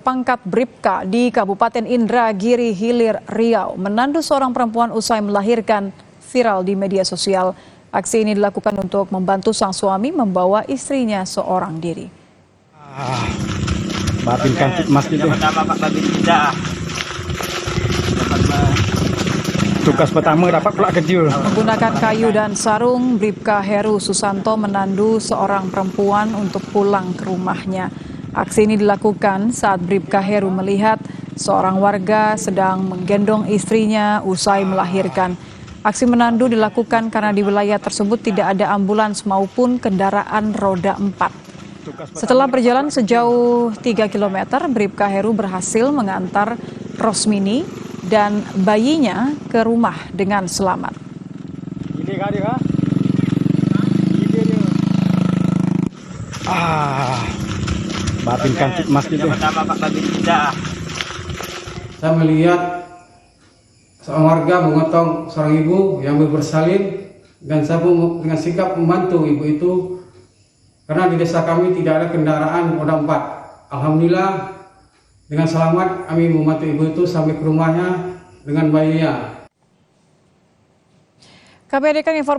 berpangkat Bribka di Kabupaten Indragiri Hilir, Riau menandu seorang perempuan usai melahirkan viral di media sosial. Aksi ini dilakukan untuk membantu sang suami membawa istrinya seorang diri. Babin kan masjid tugas pertama dapat pula kecil. Menggunakan kayu dan sarung, Bribka Heru Susanto menandu seorang perempuan untuk pulang ke rumahnya. Aksi ini dilakukan saat Bribka Heru melihat seorang warga sedang menggendong istrinya usai melahirkan. Aksi menandu dilakukan karena di wilayah tersebut tidak ada ambulans maupun kendaraan roda 4. Setelah berjalan sejauh 3 km, Bribka Heru berhasil mengantar Rosmini dan bayinya ke rumah dengan selamat. Babin kan masjid. Saya melihat seorang warga memotong seorang ibu yang bersalin dan saya pun dengan sikap membantu ibu itu karena di desa kami tidak ada kendaraan roda 4. Alhamdulillah dengan selamat kami membantu ibu itu sampai ke rumahnya dengan bayinya. KPD kan informasi